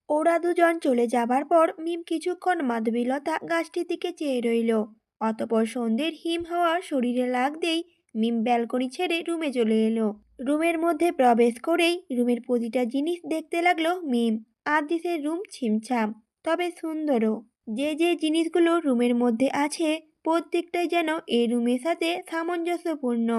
ওরা দুজন চলে যাবার পর মিম কিছুক্ষণ মাধবীলতা গাছটির দিকে চেয়ে রইল। অতপর সন্ধ্যের হিম হাওয়া শরীরে লাগতেই মিম ব্যালকনি ছেড়ে রুমে চলে এলো। রুমের মধ্যে প্রবেশ করেই রুমের প্রতিটা জিনিস দেখতে লাগলো মিম। আদিসের রুম ছিমছাম, তবে সুন্দরও। যে যে জিনিসগুলো রুমের মধ্যে আছে প্রত্যেকটাই যেন এই রুমের সাথে সামঞ্জস্যপূর্ণ।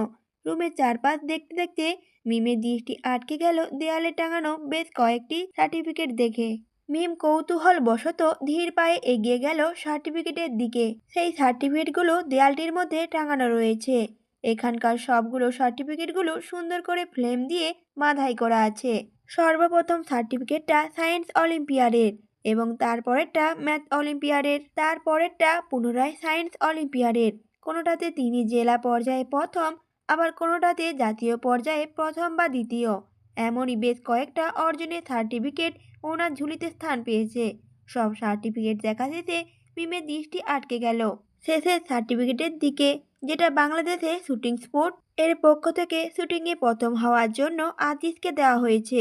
রুমের চারপাশ দেখতে দেখতে মিমের দৃষ্টি আটকে গেল দেয়ালে টাঙানো বেশ কয়েকটি সার্টিফিকেট দেখে। মিম কৌতূহল বশত ধীর পায়ে এগিয়ে গেল সার্টিফিকেটের দিকে। সেই সার্টিফিকেটগুলো দেয়ালটির মধ্যে টাঙানো রয়েছে। এখানকার সবগুলো সার্টিফিকেটগুলো সুন্দর করে ফ্লেম দিয়ে বাঁধাই করা আছে। সর্বপ্রথম সার্টিফিকেটটা সায়েন্স অলিম্পিয়াডের, এবং তারপরেরটা ম্যাথ অলিম্পিয়াডের, তারপরেরটা পুনরায় সায়েন্স অলিম্পিয়াডের। কোনোটাতে তিনি জেলা পর্যায়ে প্রথম, আবার কোনোটাতে জাতীয় পর্যায়ে প্রথম বা দ্বিতীয়। এমনই বেশ কয়েকটা অর্জনের সার্টিফিকেট ওনার ঝুলিতে স্থান পেয়েছে। সব সার্টিফিকেট দেখা শেষে মিমের দৃষ্টি আটকে গেল শেষের সার্টিফিকেটের দিকে, যেটা বাংলাদেশে শুটিং স্পোর্ট এর পক্ষ থেকে শুটিংয়ে প্রথম হওয়ার জন্য আদিসকে দেওয়া হয়েছে।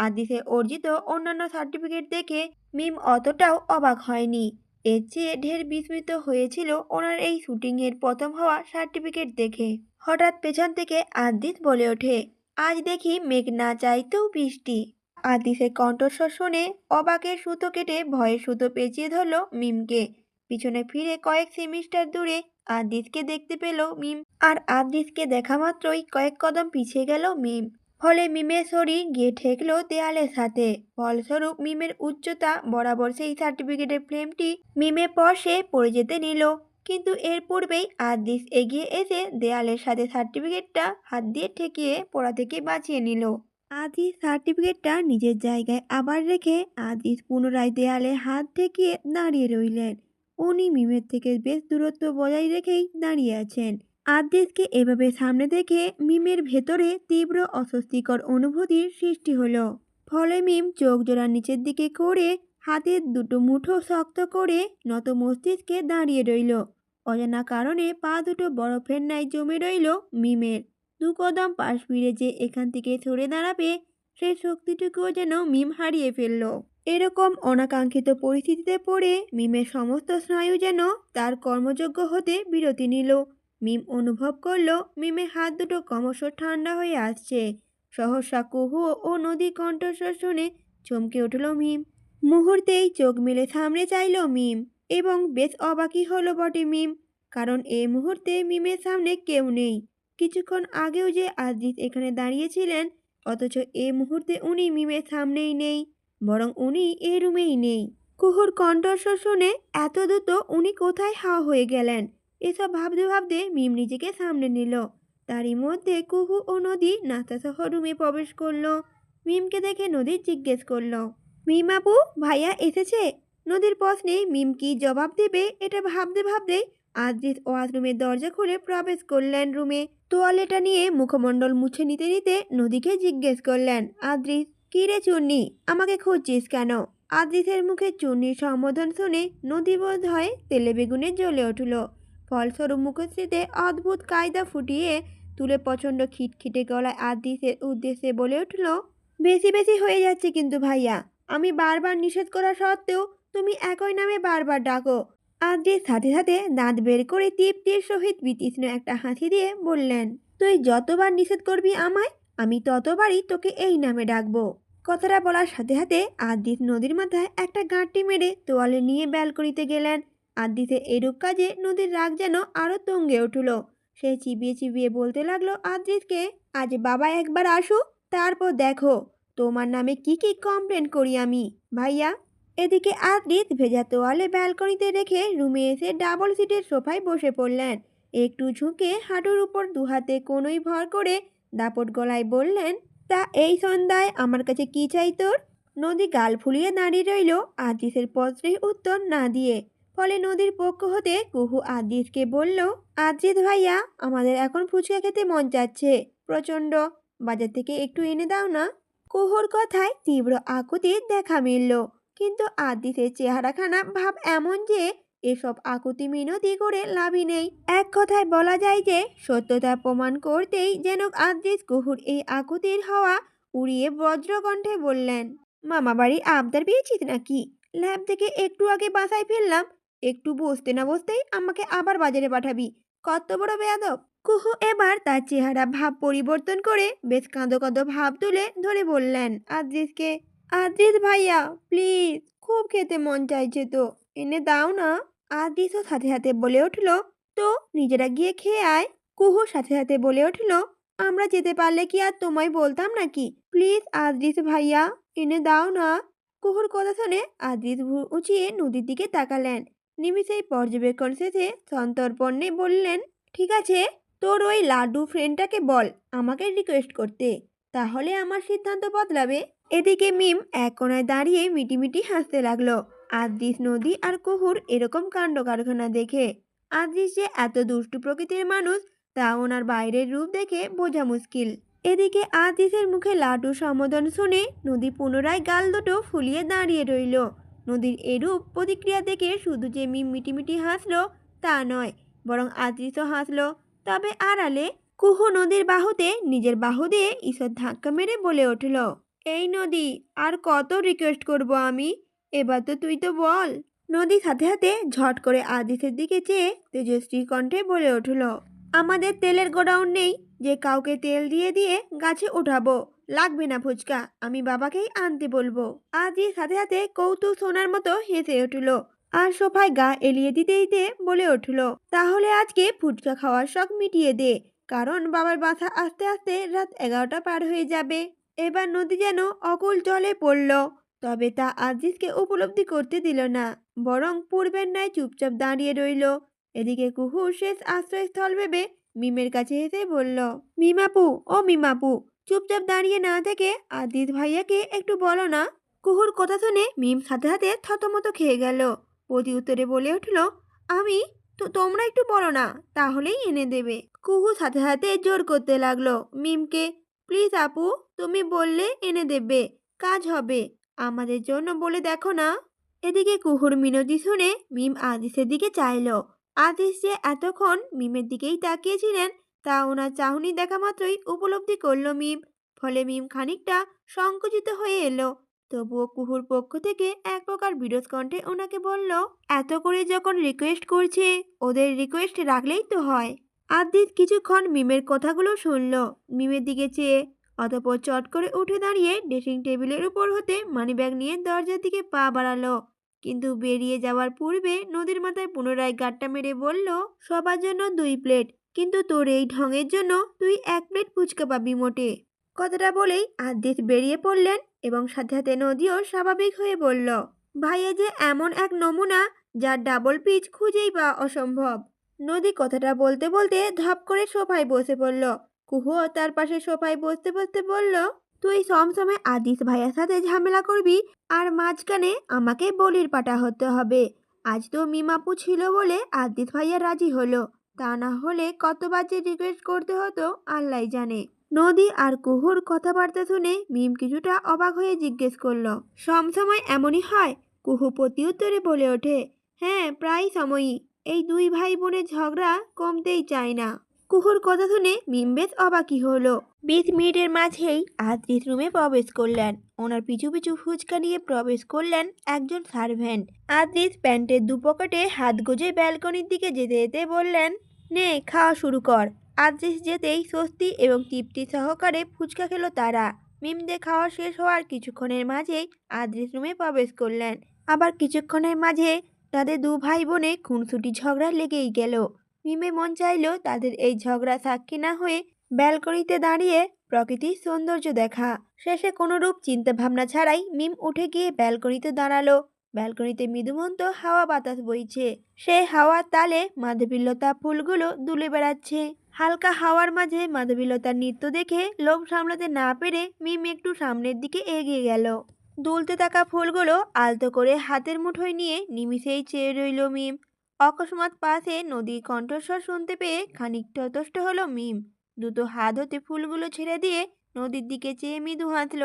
আদিসে অর্জিত অন্যান্য সার্টিফিকেট দেখে মিম অতটাও অবাক হয়নি। এর চেয়ে ঢের বিস্মিত হয়েছিল ওনার এই শুটিংয়ের প্রথম হওয়া সার্টিফিকেট দেখে। হঠাৎ পেছন থেকে আদিস বলে ওঠে, আজ দেখি মেঘ না চাইতেও বৃষ্টি। আদিসের কণ্ঠস্বর শুনে অবাকের সুতো কেটে ভয়ের সুতো পেঁচিয়ে ধরল মিমকে। পিছনে ফিরে কয়েক সেমিস্টার দূরে আদিসকে দেখতে পেল মিম, আর আদিসকে দেখা মাত্রই কয়েক কদম পিছিয়ে গেল মিম। ফলে মিমের শরীর গিয়ে ঠেকল দেয়ালের সাথে। ফলস্বরূপ মিমের উচ্চতা বরাবর সেই সার্টিফিকেটের ফ্রেমটি মিমের পর্শে পড়ে যেতে নিল। কিন্তু এর পূর্বেই আদিস এগিয়ে এসে দেয়ালের সাথে সার্টিফিকেটটা হাত দিয়ে ঠেকিয়ে পড়া থেকে বাঁচিয়ে নিল। আদিস সার্টিফিকেটটা নিজের জায়গায় আবার রেখে আদিস পুনরায় দেয়ালে হাত ঠেকিয়ে দাঁড়িয়ে রইলেন। উনি মিমের থেকে বেশ দূরত্ব বজায় রেখেই দাঁড়িয়ে আছেন। আদিসকে এভাবে সামনে দেখে মিমের ভেতরে তীব্র অস্বস্তিকর অনুভূতির সৃষ্টি হলো। ফলে মিম চোখ জোড়া নিচের দিকে করে হাতের দুটো মুঠো শক্ত করে নত মস্তিষ্কে দাঁড়িয়ে রইল। অজানা কারণে পা দুটো বরফের ন্যায় জমে রইল মিমের। দু কদম পাশ ফিরে যে এখান থেকে সরে দাঁড়াবে সেই শক্তিটুকুও যেন মিম হারিয়ে ফেলল। এরকম অনাকাঙ্ক্ষিত পরিস্থিতিতে পড়ে মিমের সমস্ত স্নায়ু যেন তার কর্মযোগ্য হতে বিরতি নিল। মিম অনুভব করলো মিমের হাত দুটো ক্রমশ ঠান্ডা হয়ে আসছে। সহসা কুহু ও নদীর কণ্ঠস্বর শুনে চমকে উঠল মিম। মুহূর্তেই চোখ মেলে সামনে চাইল মিম, এবং বেশ অবাকই হলো বটে মিম, কারণ এই মুহূর্তে মিমের সামনে কেউ নেই। কিছুক্ষণ আগেও যে আদিস এখানে দাঁড়িয়েছিলেন, অথচ এই মুহূর্তে উনি মিমের সামনেই নেই, বরং উনি এই রুমেই নেই। কুহুর কণ্ঠস্বর শুনে এত দ্রুত উনি কোথায় হাওয়া হয়ে গেলেন, এসব ভাবতে ভাবতে মিম নিজেকে সামনে নিল। তারই মধ্যে কুহু ও নদী নাস্তাসহ রুমে প্রবেশ করলো। মিমকে দেখে নদী জিজ্ঞেস করলো, মিম আপু, ভাইয়া এসেছে? নদীর প্রশ্নে মিম কি জবাব দেবে এটা ভাবতে ভাবতে আদ্রিস ওয়াশরুমের দরজা খুলে প্রবেশ করলেন রুমে। তোয়ালেটা নিয়ে মুখমণ্ডল মুছে নিতে নিতে নদীকে জিজ্ঞেস করলেন, আদ্রিস, কি রে চুন্নি, আমাকে খুঁজছিস কেন? আদ্রিসের মুখে চুন্নির সম্বোধন শুনে নদী বোধ হয় তেলে বেগুনে জ্বলে উঠল। ফলস্বরূপ মুখশ্রীতে অদ্ভুত কায়দা ফুটিয়ে তুলে প্রচণ্ড খিটখিটে গলায় আদ্রিসের উদ্দেশ্যে বলে উঠল, বেশি বেশি হয়ে যাচ্ছে কিন্তু ভাইয়া। আমি বারবার নিষেধ করা সত্ত্বেও তুমি একই নামে বারবার ডাকো। আদ্রিস সাথে সাথে দাঁত বের করে তৃপ্তির সহিত বিতৃষ্ণ একটা হাসি দিয়ে বললেন, তুই যতবার নিষেধ করবি আমায়, আমি ততবারই তোকে এই নামে ডাকবো। কথাটা বলার সাথে সাথে আদ্রিস নদীর মাথায় একটা গাঁটটি মেরে তোয়ালে নিয়ে ব্যালকনিতে গেলেন। আদ্রিসের এরূপ কাজে নদীর রাগ যেন আরো তুঙ্গে উঠল। সে চিবিয়ে চিবিয়ে বলতে লাগলো আদ্রিসকে, আজ বাবা একবার আসুক, তারপর দেখো তোমার নামে কি কি কমপ্লেন করি আমি, ভাইয়া। এদিকে আদ্রিস ভেজা তোয়ালে ব্যালকনিতে রেখে রুমে এসে ডাবল সিটের সোফায় বসে পড়লেন। একটু ঝুঁকে হাঁটুর উপর দুহাতে কোনোই ভর করে দাপট গলায় বললেন, তা এই সন্ধ্যায় আমার কাছে কি চাই তোর? নদী গাল ফুলিয়ে দাঁড়িয়ে রইল আদ্রিসের প্রশ্নের উত্তর না দিয়ে। ফলে নদীর পক্ষ হতে কুহু আদ্রিসকে বলল, আদ্রিস ভাইয়া, আমাদের এখন ফুচকা খেতে মন চাচ্ছে প্রচণ্ড, বাজার থেকে একটু এনে দাও না। কুহুর কথায় তীব্র আকুতির দেখা মিলল, কিন্তু আদ্রিসের চেহারাখানা ভাব এমন যে এসব আকুতি মিনতি করে লাভই নেই। এক কথায় বলা যায় যে সত্যতা প্রমাণ করতেই যেন আদ্রিস কুহুর এই আকুতির হাওয়া উড়িয়ে বজ্রকণ্ঠে বললেন, মামা বাড়ি আবদার পেয়েছিস নাকি? ল্যাব থেকে একটু আগে বাসায় ফিরলাম, একটু বসতে না বসতেই আমাকে আবার বাজারে পাঠাবি। কত বড় বেয়াদব! কুহু এবার তার চেহারা ভাব পরিবর্তন করে বেশ কাঁদো কাঁদো ভাব তুলে ধরে বললেন আদ্রিসকে, আদ্রিস ভাইয়া প্লিজ, খুব খেতে মন চাইছে তো, এনে দাও না। আদ্রিসও সাথে সাথে বলে উঠল, তো নিজেরা গিয়ে খেয়ে আয়। কুহু সাথে সাথে বলে উঠল, আমরা যেতে পারলে কি আর তোমায় বলতাম নাকি? প্লিজ আদ্রিস ভাইয়া, এনে দাও না। কুহুর কথা শুনে আদ্রিস ভ্রু উঁচিয়ে নদীর দিকে তাকালেন। নিমিষেই পর্যবেক্ষণ শেষে সন্তর্পণে বললেন, ঠিক আছে, তোর ওই লাড্ডু ফ্রেন্ডটাকে বল আমাকে রিকোয়েস্ট করতে, তাহলে আমার সিদ্ধান্ত বদলাবে। এদিকে মিম এক কোণায় দাঁড়িয়ে মিটিমিটি হাসতে লাগলো। আদ্রিস, নদী আর কুহুর এরকম কাণ্ড কারখানা দেখে। আদ্রিস যে এত দুষ্টু প্রকৃতির মানুষ তা ওনার বাইরের রূপ দেখে বোঝা মুশকিল। এদিকে আদ্রিসের মুখে লাড্ডু সম্বোধন শুনে নদী পুনরায় গাল দুটো ফুলিয়ে দাঁড়িয়ে রইল। নদীর এরূপ প্রতিক্রিয়া দেখে শুধু যে মিম মিটিমিটি হাসলো তা নয়, বরং আদ্রিসও হাসলো, তবে আড়ালে। কুহু নদীর বাহুতে নিজের বাহু দিয়ে ঈষৎ ধাক্কা মেরে বলে উঠল, এই নদী, আর কত রিকোয়েস্ট করব আমি? এবার তো তুই তো বল। নদী সাথে সাথে ঝট করে আদ্রিসের দিকে চেয়ে তেজস্বী কণ্ঠে বলে উঠল, আমাদের তেলের গোডাউন নেই যে কাউকে তেল দিয়ে দিয়ে গাছে উঠাবো। লাগবে না ফুচকা, আমি বাবাকেই আনতে বলবো। আদ্রিস সাথে সাথে কৌতুক শোনার মতো হেসে উঠল আর সোফায় গা এলিয়ে দিতে দিতে বলে উঠল, তাহলে আজকে ফুচকা খাওয়ার শখ মিটিয়ে দে, কারণ বাবার বাসা আস্তে আস্তে রাত 11টা পার হয়ে যাবে। এবার নদী যেন অকুল জলে পড়ল, তবে তা আদ্রিসকে উপলব্ধি করতে দিল না, বরং পূর্বের ন্যায় চুপচাপ দাঁড়িয়ে রইল। এদিকে কুহু শেষ আশ্রয়স্থল ভেবে মিমের কাছে এসে বলল, মিমাপু, ও মিমাপু, চুপচাপ দাঁড়িয়ে না থেকে আদ্রিস ভাইয়াকে একটু বলো না। কুহুর কথা শুনে মিম সাথে সাথে থতমত খেয়ে গেল। প্রতি উত্তরে বলে উঠল, আমি তো, তোমরা একটু বলো না, তাহলেই এনে দেবে। কুহু সাথে সাথে জোর করতে লাগলো মিমকে, প্লিজ আপু, তুমি বললে এনে দেবে, কাজ হবে, আমাদের জন্য বলে দেখো না। এদিকে কুহুর মিনতি শুনে মিম আদিসের দিকে চাইলো। আদিস যে এতক্ষণ মিমের দিকেই তাকিয়েছিলেন তা ওনার চাহনি দেখা মাত্রই উপলব্ধি করলো মিম। ফলে মিম খানিকটা সংকুচিত হয়ে এলো। তবুও কুহুর পক্ষ থেকে এক প্রকার বিরোধ কণ্ঠে ওনাকে বলল, এত করে যখন রিকোয়েস্ট করছে, ওদের রিকোয়েস্ট রাখলেই তো হয়। আদিস কিছুক্ষণ মিমের কথাগুলো শুনল মিমের দিকে চেয়ে, অতঃপর চট করে উঠে দাঁড়িয়ে ড্রেসিং টেবিলের উপর হতে মানিব্যাগ নিয়ে দরজার দিকে পা বাড়ালো। কিন্তু বেরিয়ে যাওয়ার পূর্বে নদীর মাথায় পুনরায় গাঁটটা মেরে বলল, সবার জন্য 2 প্লেট, কিন্তু তোর এই ঢঙের জন্য তুই 1 প্লেট ফুচকা পাবি মোটে। কথাটা বলেই আদ্রিস বেরিয়ে পড়লেন এবং সাথে সাথে নদীও স্বাভাবিক হয়ে বলল, ভাইয়া যে এমন এক নমুনা যার ডাবল পিচ খুঁজেই পাওয়া অসম্ভব। নদী কথাটা বলতে বলতে ধপ করে সোফায় বসে পড়ল। কুহুও তার পাশে সোফায় বসতে বসতে বলল, তুই সবসময় আদিস ভাইয়ার সাথে ঝামেলা করবি আর মাঝখানে আমাকে বলির পাঠা হতে হবে। আজ তো মিমাপু ছিল বলে আদিস ভাইয়া রাজি হলো, তা না হলে কতবার যে রিকোয়েস্ট করতে হতো আল্লাহ জানে। নদী আর কুহুর কথাবার্তা শুনে মিম কিছুটা অবাক হয়ে জিজ্ঞেস করলো, সবসময় এমনই হয়? কুহু প্রতি উত্তরে বলে ওঠে, হ্যাঁ, প্রায় সময়ই। এই 2 ভাই বোনের ঝগড়া কমতেই চায় না। কুহুর কথা শুনে মিম বেশ অবাকই হলো। 20 মিনিটের মাঝেই আদ্রিস রুমে প্রবেশ করলেন। ওনার পিছু পিছু ফুচকা নিয়ে প্রবেশ করলেন একজন সার্ভেন্ট। আদ্রিস প্যান্টের দুপকেটে হাত গুজে ব্যালকনির দিকে যেতে যেতে বললেন, নে খাওয়া শুরু কর। আদ্রিস যেতেই স্বস্তি এবং তৃপ্তি সহকারে ফুচকা খেলো তারা। মিমদের খাওয়া শেষ হওয়ার কিছুক্ষণের মাঝেই আদ্রিস রুমে প্রবেশ করলেন। আবার কিছুক্ষণের মাঝে তাদের 2 ভাই বোনে খুনসুটি ঝগড়া লেগেই গেল। মিমে মন চাইল তাদের এই ঝগড়া সাক্ষী না হয়ে ব্যালকনিতে দাঁড়িয়ে প্রকৃতির সৌন্দর্য দেখা। শেষে কোনোরূপ চিন্তা ভাবনা ছাড়াই মিম উঠে গিয়ে ব্যালকনিতে দাঁড়ালো। ব্যালকনিতে মৃদুমন্ত হাওয়া বাতাস বইছে, সে হাওয়ার তালে মাধবীলতা ফুলগুলো দুলে বেড়াচ্ছে। হালকা হাওয়ার মাঝে মাধবীলতার নৃত্য দেখে লোভ সামলাতে না পেরে মিম একটু সামনের দিকে এগিয়ে গেল। দুলতে থাকা ফুলগুলো আলতো করে হাতের মুঠোয় নিয়ে নিমিষেই চেয়ে রইল মিম। অকস্মাৎ পাশে নদীর কণ্ঠস্বর শুনতে পেয়ে খানিকটা হতষ্ট হলো মিম। দুটো হাত হতে ফুলগুলো ছেড়ে দিয়ে নদীর দিকে চেয়ে মৃদু হাসল।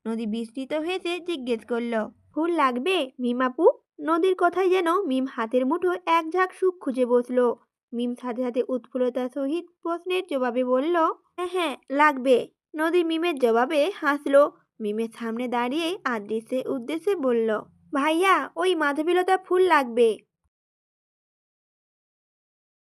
নদী বিস্মিত হেসে জিজ্ঞেস করলো, ফুল লাগবে মিমাপু? নদীর কথায় যেন মিম হাতের মুঠোয় এক ঝাঁক সুখ খুঁজে বসলো। মিম সাথে সাথে উৎফুল্লতার সহিত প্রশ্নের জবাবে বলল, হ্যাঁ হ্যাঁ লাগবে। নদী মিমের জবাবে হাসলো। মিমের সামনে দাঁড়িয়ে আদ্রিসের উদ্দেশ্যে বলল, ভাইয়া ওই মাধবীলতা ফুল লাগবে।